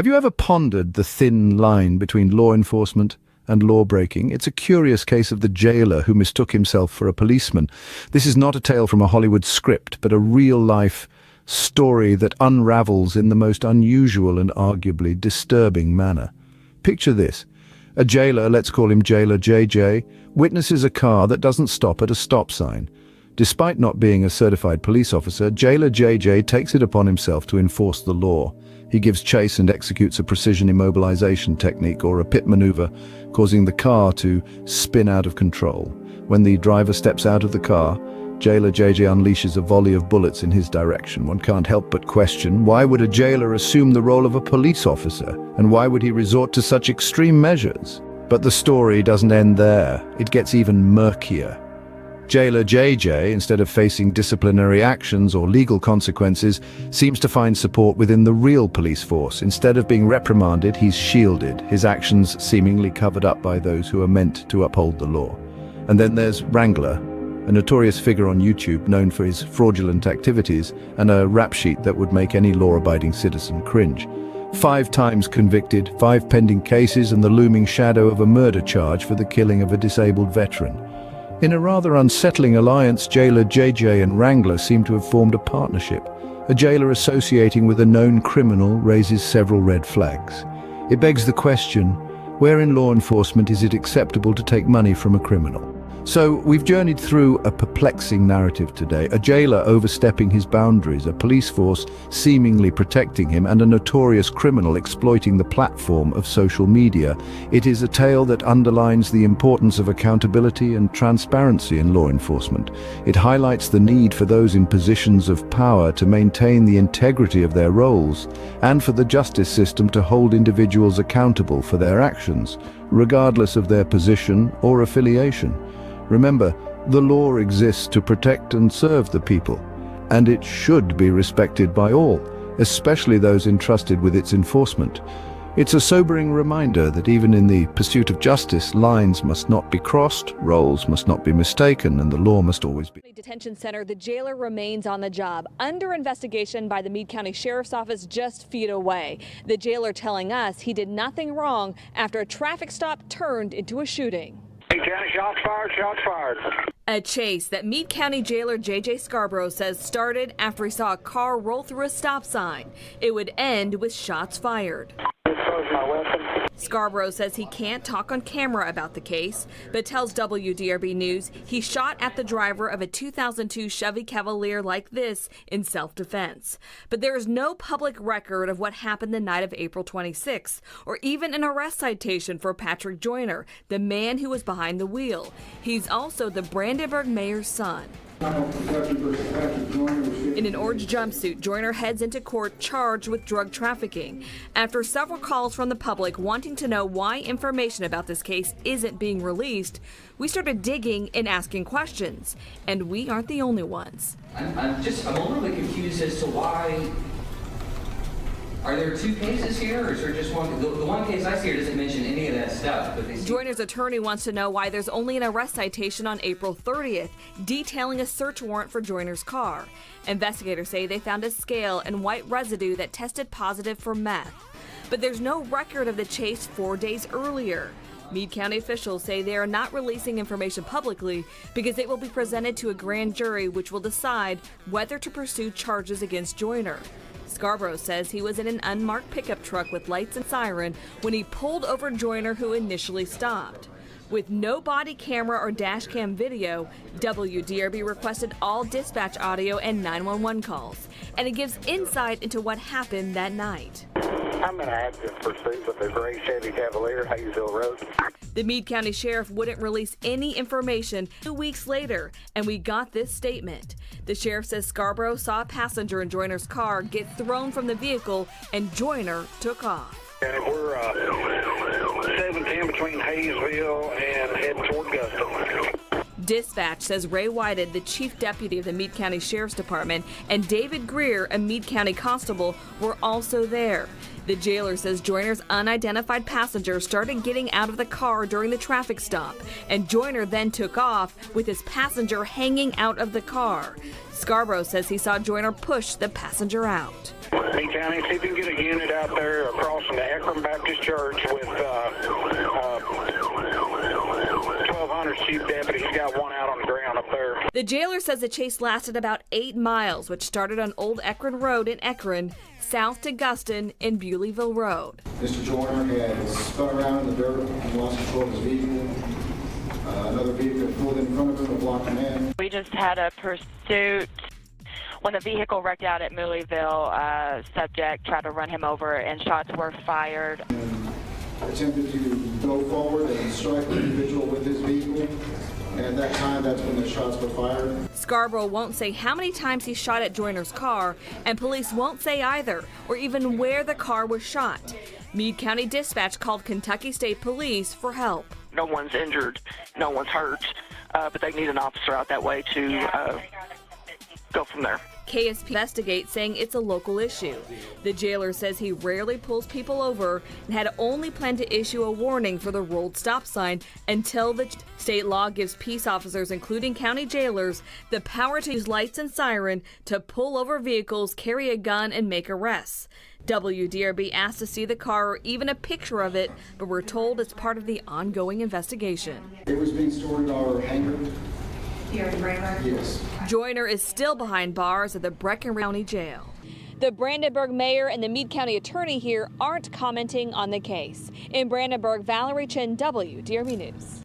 Have you ever pondered the thin line between law enforcement and law-breaking? It's a curious case of the jailer who mistook himself for a policeman. This is not a tale from a Hollywood script, but a real-life story that unravels in the most unusual and arguably disturbing manner. Picture this. A jailer, let's call him Jailer JJ, witnesses a car that doesn't stop at a stop sign. Despite not being a certified police officer, Jailer JJ takes it upon himself to enforce the law. He gives chase and executes a precision immobilization technique or a pit maneuver, causing the car to spin out of control. When the driver steps out of the car, Jailer JJ unleashes a volley of bullets in his direction. One can't help but question, why would a jailer assume the role of a police officer? And why would he resort to such extreme measures? But the story doesn't end there. It gets even murkier. Jailer JJ, instead of facing disciplinary actions or legal consequences, seems to find support within the real police force. Instead of being reprimanded, he's shielded, his actions seemingly covered up by those who are meant to uphold the law. And then there's Wrangler, a notorious figure on YouTube known for his fraudulent activities and a rap sheet that would make any law-abiding citizen cringe. 5 times convicted, 5 pending cases, and the looming shadow of a murder charge for the killing of a disabled veteran. In a rather unsettling alliance, Jailer JJ and Wrangler seem to have formed a partnership. A jailer associating with a known criminal raises several red flags. It begs the question, where in law enforcement is it acceptable to take money from a criminal? So we've journeyed through a perplexing narrative today, a jailer overstepping his boundaries, a police force seemingly protecting him, and a notorious criminal exploiting the platform of social media. It is a tale that underlines the importance of accountability and transparency in law enforcement. It highlights the need for those in positions of power to maintain the integrity of their roles, and for the justice system to hold individuals accountable for their actions, regardless of their position or affiliation. Remember, the law exists to protect and serve the people, and it should be respected by all, especially those entrusted with its enforcement. It's a sobering reminder that even in the pursuit of justice, lines must not be crossed, roles must not be mistaken, and the law must always be. Detention center, the jailer remains on the job, under investigation by the Meade County Sheriff's Office just feet away. The jailer telling us he did nothing wrong after a traffic stop turned into a shooting. Shots fired, shots fired. A chase that Meade County jailer J.J. Scarborough says started after he saw a car roll through a stop sign. It would end with shots fired. My weapon. Scarborough says he can't talk on camera about the case, but tells WDRB News he shot at the driver of a 2002 Chevy Cavalier like this in self-defense. But there is no public record of what happened the night of April 26, or even an arrest citation for Patrick Joyner, the man who was behind the wheel. He's also the Brandenburg mayor's son. In an orange jumpsuit, Joyner heads into court charged with drug trafficking. After several calls from the public wanting to know why information about this case isn't being released, we started digging and asking questions. And we aren't the only ones. I'm a little bit confused as to why. Are there 2 cases here, or is there just one? The one case I see here doesn't mention any of that stuff. But Joyner's attorney wants to know why there's only an arrest citation on April 30th, detailing a search warrant for Joyner's car. Investigators say they found a scale and white residue that tested positive for meth. But there's no record of the chase 4 days earlier. Meade County officials say they are not releasing information publicly because it will be presented to a grand jury which will decide whether to pursue charges against Joyner. Scarborough says he was in an unmarked pickup truck with lights and siren when he pulled over Joyner, who initially stopped. With no body camera or dash cam video, WDRB requested all dispatch audio and 911 calls, and it gives insight into what happened that night. I'm in active pursuit with a gray Chevy Cavalier, Hayesville Road. The Meade County Sheriff wouldn't release any information 2 weeks later, and we got this statement. The sheriff says Scarborough saw a passenger in Joyner's car get thrown from the vehicle, and Joyner took off. And we're 710 between Hayesville and heading toward Gusto. Dispatch says Ray Whited, the chief deputy of the Meade County Sheriff's Department, and David Greer, a Meade County constable, were also there. The jailer says Joyner's unidentified passenger started getting out of the car during the traffic stop, and Joyner then took off with his passenger hanging out of the car. Scarborough says he saw Joyner push the passenger out. Hey, County, see if you can get a unit out there across from the Akron Baptist Church with 1200 Chief Deputy. He's got one out on the ground up there. The jailer says the chase lasted about 8 miles, which started on Old Akron Road in Akron, south to Guston in Bewleyville Road. Mr. Joyner had spun around in the dirt and lost control of his vehicle. Another vehicle pulled in front of him and blocked him in. We just had a pursuit. When the vehicle wrecked out at Mooleyville, subject tried to run him over and shots were fired. And attempted to go forward and strike the individual with his vehicle. And at that time, that's when the shots were fired. Scarborough won't say how many times he shot at Joyner's car, and police won't say either, or even where the car was shot. Meade County Dispatch called Kentucky State Police for help. No one's injured, no one's hurt, but they need an officer out that way to go from there. KSP investigates, saying it's a local issue. The jailer says he rarely pulls people over and had only planned to issue a warning for the rolled stop sign until the state law gives peace officers, including county jailers, the power to use lights and siren to pull over vehicles, carry a gun, and make arrests. WDRB asked to see the car or even a picture of it, but we're told it's part of the ongoing investigation. It was being stored in our hangar. Here in Brainerd? Yes. Joyner is still behind bars at the Brecken County Jail. The Brandenburg mayor and the Meade County attorney here aren't commenting on the case. In Brandenburg, Valerie Chen, WDRB News.